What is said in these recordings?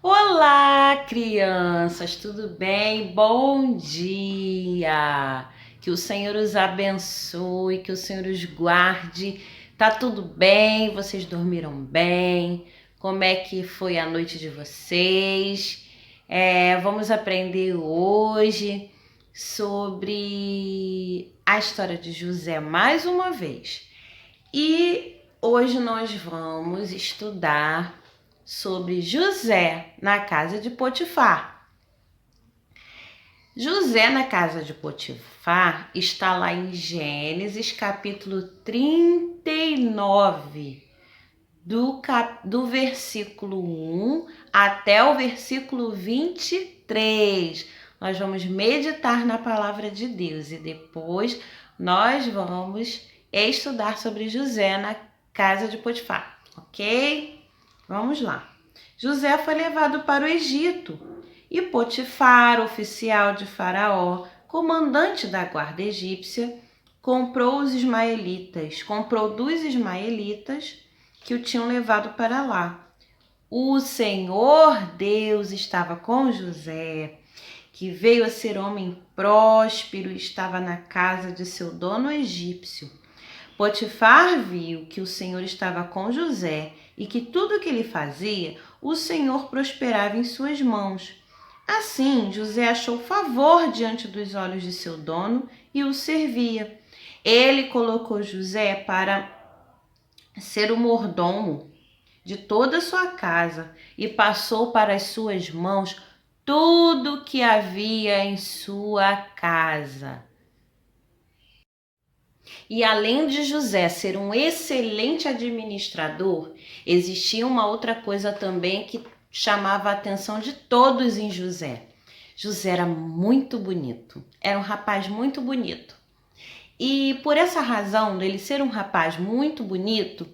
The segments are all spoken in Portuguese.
Olá, crianças, tudo bem? Bom dia! Que o Senhor os abençoe, que o Senhor os guarde. Tá tudo bem? Vocês dormiram bem? Como é que foi a noite de vocês? Vamos aprender hoje sobre a história de José mais uma vez. E hoje nós vamos estudar sobre José na casa de Potifar. José na casa de Potifar está lá em Gênesis capítulo 39, do versículo 1 até o versículo 23. Nós vamos meditar na palavra de Deus e depois nós vamos estudar sobre José na casa de Potifar, ok? Vamos lá. José foi levado para o Egito e Potifar, oficial de Faraó, comandante da guarda egípcia, comprou dos ismaelitas que o tinham levado para lá. O Senhor Deus estava com José, que veio a ser homem próspero e estava na casa de seu dono egípcio. Potifar viu que o Senhor estava com José e que tudo o que ele fazia, o Senhor prosperava em suas mãos. Assim, José achou favor diante dos olhos de seu dono e o servia. Ele colocou José para ser o mordomo de toda a sua casa e passou para as suas mãos tudo que havia em sua casa. E além de José ser um excelente administrador, existia uma outra coisa também que chamava a atenção de todos em José. José era muito bonito, era um rapaz muito bonito. E por essa razão dele ser um rapaz muito bonito,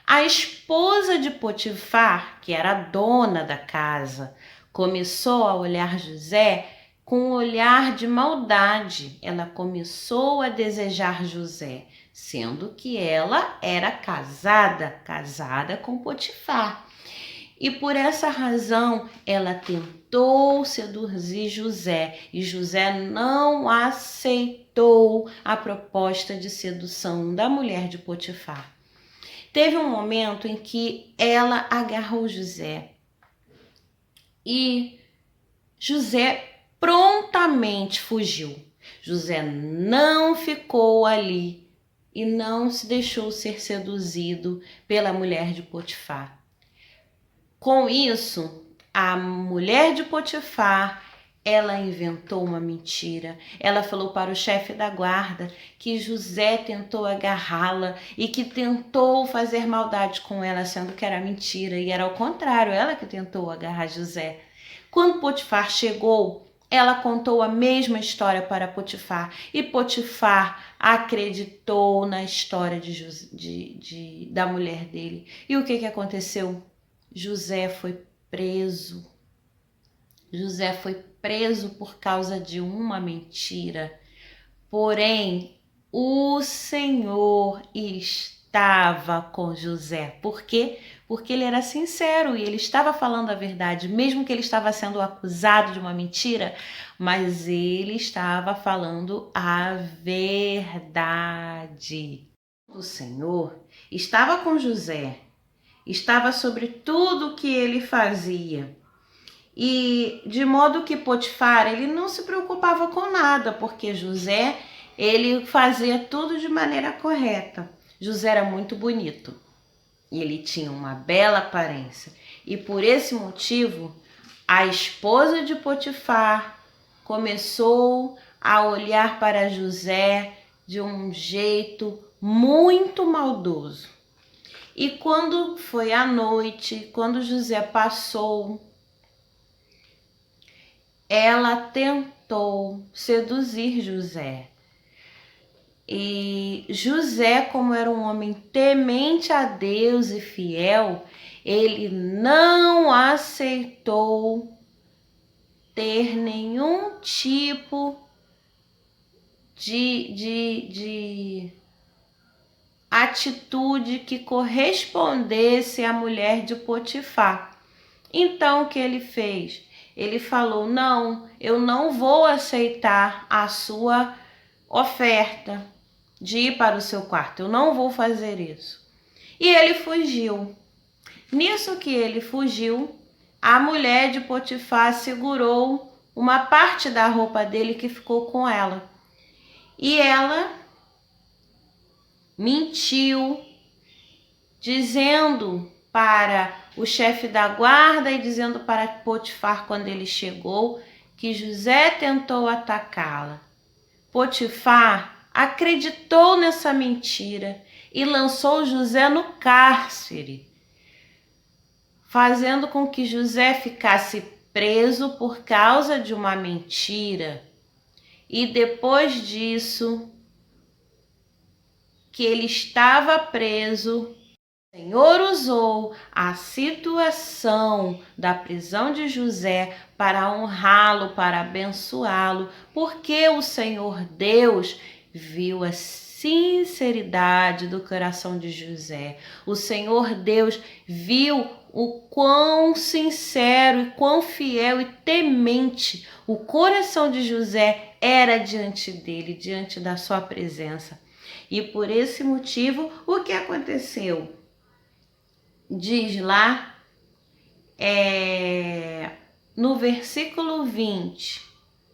a esposa de Potifar, que era a dona da casa, começou a olhar José com um olhar de maldade. Ela começou a desejar José, sendo que ela era casada com Potifar. E por essa razão ela tentou seduzir José e José não aceitou a proposta de sedução da mulher de Potifar. Teve um momento em que ela agarrou José e José prontamente fugiu. José não ficou ali e não se deixou ser seduzido pela mulher de Potifar. Com isso, a mulher de Potifar, ela inventou uma mentira. Ela falou para o chefe da guarda que José tentou agarrá-la e que tentou fazer maldade com ela, sendo que era mentira. E era ao contrário, ela que tentou agarrar José. Quando Potifar chegou, ela contou a mesma história para Potifar. E Potifar acreditou na história da mulher dele. E o que aconteceu? José foi preso. José foi preso por causa de uma mentira. Porém, o Senhor estava com José. Por quê? Porque ele era sincero e ele estava falando a verdade, mesmo que ele estava sendo acusado de uma mentira, mas ele estava falando a verdade. O Senhor estava com José, estava sobre tudo que ele fazia. E de modo que Potifar, ele não se preocupava com nada, porque José, ele fazia tudo de maneira correta. José era muito bonito e ele tinha uma bela aparência. E por esse motivo, a esposa de Potifar começou a olhar para José de um jeito muito maldoso. E quando foi à noite, quando José passou, ela tentou seduzir José. E José, como era um homem temente a Deus e fiel, ele não aceitou ter nenhum tipo de atitude que correspondesse à mulher de Potifar. Então, o que ele fez? Ele falou: não, eu não vou aceitar a sua oferta de ir para o seu quarto, eu não vou fazer isso. E ele fugiu. Nisso que ele fugiu, a mulher de Potifar segurou uma parte da roupa dele que ficou com ela. E ela mentiu, dizendo para o chefe da guarda e dizendo para Potifar quando ele chegou que José tentou atacá-la. Potifar acreditou nessa mentira e lançou José no cárcere, fazendo com que José ficasse preso por causa de uma mentira. E depois disso, que ele estava preso, o Senhor usou a situação da prisão de José para honrá-lo, para abençoá-lo, porque o Senhor Deus viu a sinceridade do coração de José. O Senhor Deus viu o quão sincero e quão fiel e temente o coração de José era diante dele, diante da sua presença. E por esse motivo, o que aconteceu? Diz lá no versículo 20,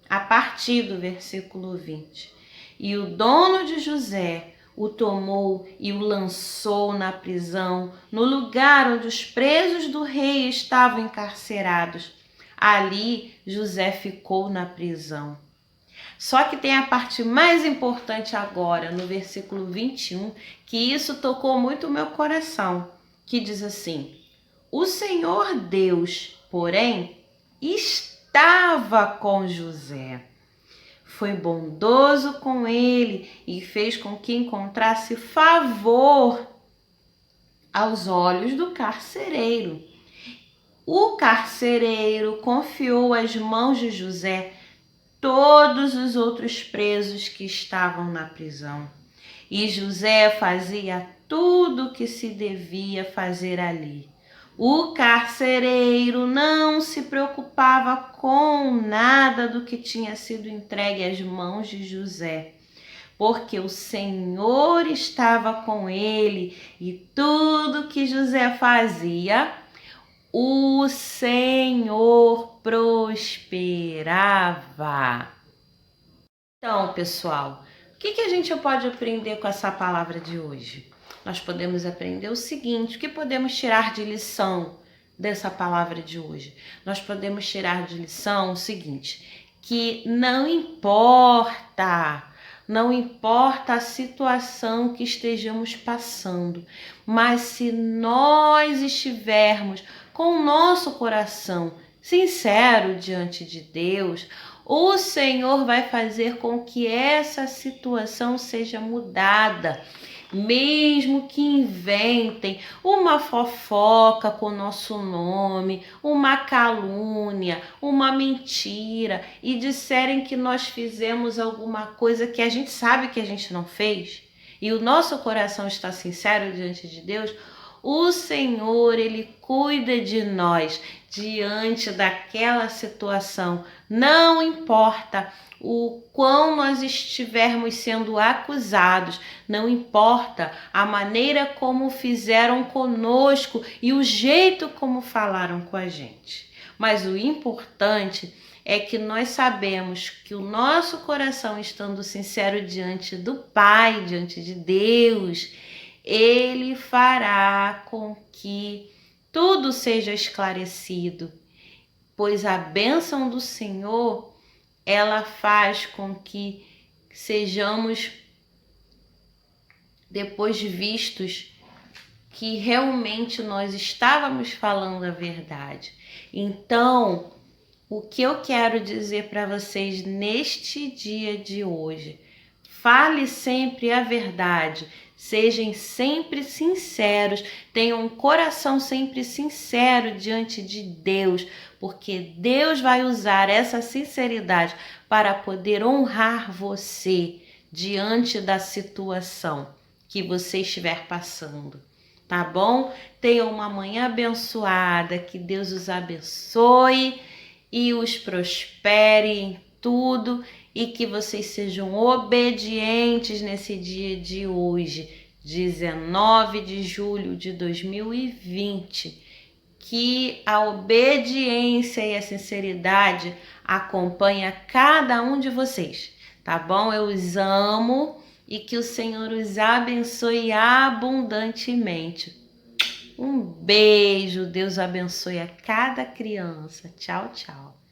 a partir do versículo 20. E o dono de José o tomou e o lançou na prisão, no lugar onde os presos do rei estavam encarcerados. Ali José ficou na prisão. Só que tem a parte mais importante agora, no versículo 21, que isso tocou muito o meu coração, que diz assim: o Senhor Deus, porém, estava com José. Foi bondoso com ele e fez com que encontrasse favor aos olhos do carcereiro. O carcereiro confiou às mãos de José todos os outros presos que estavam na prisão. E José fazia tudo o que se devia fazer ali. O carcereiro não se preocupava com nada do que tinha sido entregue às mãos de José, porque o Senhor estava com ele e tudo que José fazia, o Senhor prosperava. Então, pessoal, o que a gente pode aprender com essa palavra de hoje? Nós podemos aprender o seguinte: o que podemos tirar de lição dessa palavra de hoje? Nós podemos tirar de lição o seguinte: que não importa a situação que estejamos passando, mas se nós estivermos com o nosso coração sincero diante de Deus, o Senhor vai fazer com que essa situação seja mudada. Mesmo que inventem uma fofoca com o nosso nome, uma calúnia, uma mentira e disserem que nós fizemos alguma coisa que a gente sabe que a gente não fez e o nosso coração está sincero diante de Deus, o Senhor, Ele cuida de nós diante daquela situação. Não importa o quão nós estivermos sendo acusados, não importa a maneira como fizeram conosco e o jeito como falaram com a gente. Mas o importante é que nós sabemos que o nosso coração, estando sincero diante do Pai, diante de Deus, Ele fará com que tudo seja esclarecido, pois a bênção do Senhor, ela faz com que sejamos depois vistos que realmente nós estávamos falando a verdade. Então, o que eu quero dizer para vocês neste dia de hoje: fale sempre a verdade, sejam sempre sinceros, tenham um coração sempre sincero diante de Deus, porque Deus vai usar essa sinceridade para poder honrar você diante da situação que você estiver passando. tá bom? Tenham uma manhã abençoada, que Deus os abençoe e os prospere em tudo e que vocês sejam obedientes nesse dia de hoje, 19 de julho de 2020. Que a obediência e a sinceridade acompanhem cada um de vocês, tá bom? Eu os amo e que o Senhor os abençoe abundantemente. Um beijo, Deus abençoe a cada criança. Tchau, tchau.